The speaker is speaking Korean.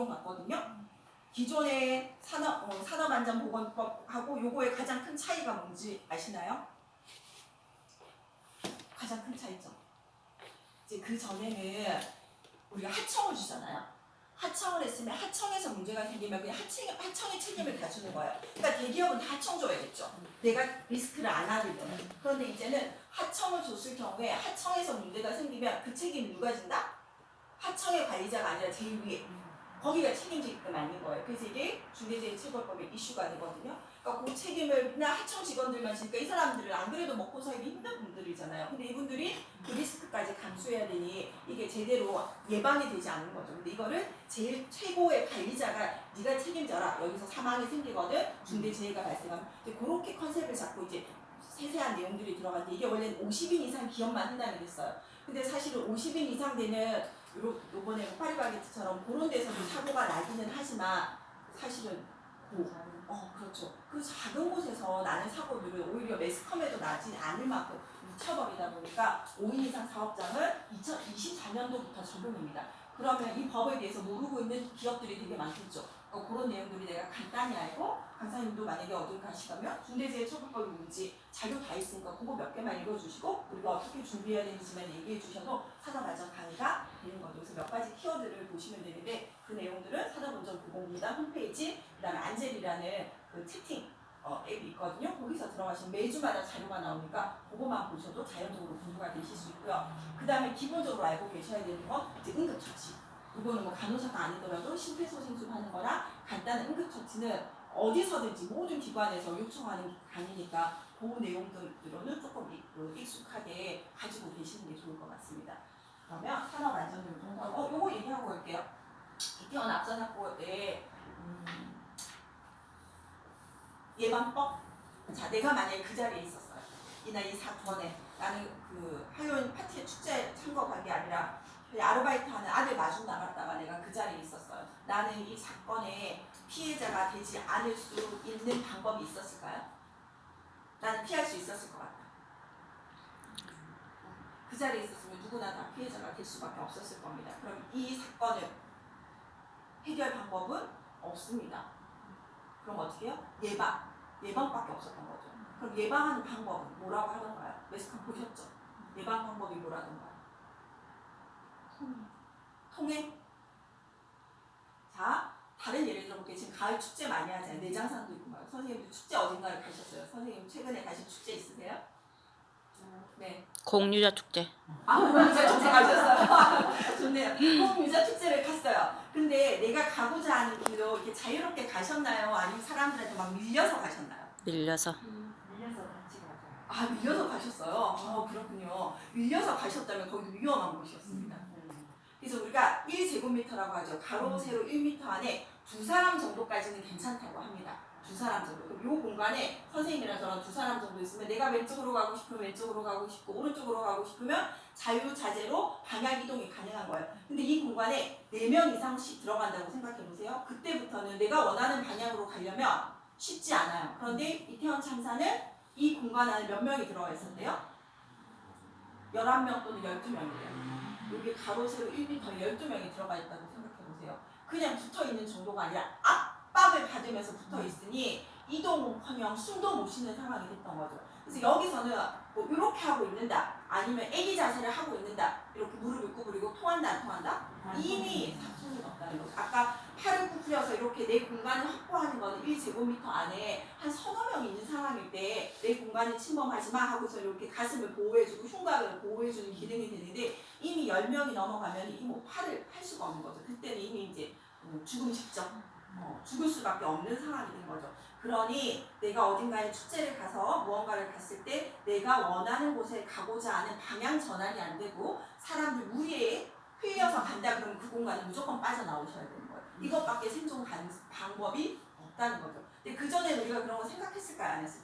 같거든요. 기존의 산업안전보건법하고 요거의 가장 큰 차이가 뭔지 아시나요? 가장 큰 차이죠. 이제 그 전에는 우리가 하청을 주잖아요. 하청을 했으면 하청에서 문제가 생기면 그냥 하청의 책임을 다 주는 거예요. 그러니까 대기업은 다 하청 줘야겠죠. 내가 리스크를 안 하려면. 그런데 이제는 하청을 줬을 경우에 하청에서 문제가 생기면 그 책임을 누가 진다? 하청의 관리자가 아니라 제일 위에. 거기가 책임지게끔 아닌 거예요. 그래서 이게 중대재해처벌법의 이슈가 되거든요. 그러니까 그 책임을 그냥 하청 직원들만 지니까 이 사람들은 안 그래도 먹고 살기 힘든 분들이잖아요. 근데 이분들이 그 리스크까지 감수해야 되니 이게 제대로 예방이 되지 않는 거죠. 근데 이거를 제일 최고의 관리자가 네가 책임져라. 여기서 사망이 생기거든. 중대재해가 발생하면. 그렇게 컨셉을 잡고 이제 세세한 내용들이 들어갔는데 이게 원래는 50인 이상 기업만 한다고 그랬어요. 근데 사실은 50인 이상 되는 요번에 파리바게트처럼 그런 데서도 사고가 나기는 하지만 사실은 그렇죠. 그 작은 곳에서 나는 사고들은 오히려 매스컴에도 나지 않을 만큼 묻혀버리다 보니까 5인 이상 사업장은 2024년도부터 적용입니다. 그러면 이 법에 대해서 모르고 있는 기업들이 되게 많겠죠. 그런 내용들이 내가 간단히 알고 강사님도 만약에 어딜 가시다면 중대재해처벌법이 뭔지 자료 다 있으니까 그거 몇 개만 읽어주시고 우리가 어떻게 준비해야 되는지만 얘기해 주셔도 산업안전 강의가 되는 거죠. 그래서 몇 가지 키워드를 보시면 되는데 그 내용들은 산업안전보건공단 홈페이지 그다음에 안젤이라는 그 채팅 앱이 있거든요. 거기서 들어가시면 매주마다 자료가 나오니까 그거만 보셔도 자연적으로 공부가 되실 수 있고요. 그 다음에 기본적으로 알고 계셔야 되는 건 이제 응급처치. 이거는 뭐 간호사가 아니더라도 심폐소생술하는 거랑 간단한 응급처치는 어디서든지 모든 기관에서 요청하는 강의니까 그 내용들로는 조금 익숙하게 가지고 계시는 게 좋을 것 같습니다. 그러면 산업안전보건법 요거 얘기하고 올게요. 이태원 앞선 사고에 예방법? 자, 내가 만약에 그 자리에 있었어요. 이 사건에 나는 그 하요인 파티에 축제 참가한 게 아니라 아르바이트 하는 아들 마중 나갔다가 내가 그 자리에 있었어요. 나는 이 사건의 피해자가 되지 않을 수 있는 방법이 있었을까요? 나는 피할 수 있었을 것 같다. 그 자리에 있었으면 누구나 다 피해자가 될 수밖에 없었을 겁니다. 그럼 이 사건을 해결 방법은 없습니다. 그럼 어떻게 해요? 예방밖에 없었던 거죠. 그럼 예방하는 방법은 뭐라고 하던가요? 매스컴 보셨죠? 예방 방법이 뭐라던가요? 통행? 자, 다른 예를 들어볼게요. 지금 가을 축제 많이 하잖아요. 내장산도 있고 말이에요. 선생님도 축제 어딘가를 가셨어요? 선생님 최근에 가신 축제 있으세요? 네. 공유자 축제. 공유자 축제 가셨어요? 좋네요. 공유자 축제를 갔어요. 근데 내가 가고자 하는 길로 이렇게 자유롭게 가셨나요? 아니면 사람들한테 막 밀려서 가셨나요? 밀려서. 밀려서 같이 가죠. 밀려서 가셨어요? 그렇군요. 밀려서 가셨다면 거기 위험한 곳이었습니다. 그래서 우리가 1제곱미터라고 하죠. 가로, 세로 1m 안에 2사람 정도까지는 괜찮다고 합니다. 2사람 정도. 그럼 이 공간에 선생님이랑 저랑 2사람 정도 있으면 내가 왼쪽으로 가고 싶으면 왼쪽으로 가고 싶고 오른쪽으로 가고 싶으면 자유자재로 방향 이동이 가능한 거예요. 근데 이 공간에 4명 이상씩 들어간다고 생각해 보세요. 그때부터는 내가 원하는 방향으로 가려면 쉽지 않아요. 그런데 이태원 참사는 이 공간 안에 몇 명이 들어가 있었대요? 11명 또는 12명이래요. 여기 가로 세로 1m 12명이 들어가 있다고 생각해 보세요. 그냥 붙어 있는 정도가 아니라 압박을 받으면서 붙어 있으니 이동커녕 숨도 못 쉬는 상황이 됐던 거죠. 그래서 여기서는 뭐 이렇게 하고 있는다, 아니면 애기 자세를 하고 있는다, 이렇게 무릎을 구부리고 통한다 안 통한다? 이미 사소는 없다는 거죠. 아까 팔을 구부려서 이렇게 내 공간을 확보하는 거는 1제곱미터 안에 한 서너 명이 있는 상황일 때 내 공간을 침범하지 마 하고서 이렇게 가슴을 보호해주고 흉곽을 보호해주는 기능이 되는데 이미 10명이 넘어가면 이 뭐 팔을 할 수가 없는 거죠. 그때는 이미 이제 죽음 직전, 죽을 수밖에 없는 상황이 된 거죠. 그러니 내가 어딘가에 축제를 가서 무언가를 갔을 때 내가 원하는 곳에 가고자 하는 방향 전환이 안 되고 사람들 무리에 흘려서 간다 그러면 그 공간은 무조건 빠져나오셔야 되는 거예요. 이것밖에 생존 방법이 없다는 거죠. 근데 그전에 우리가 그런 거 생각했을까요? 안 했을까요?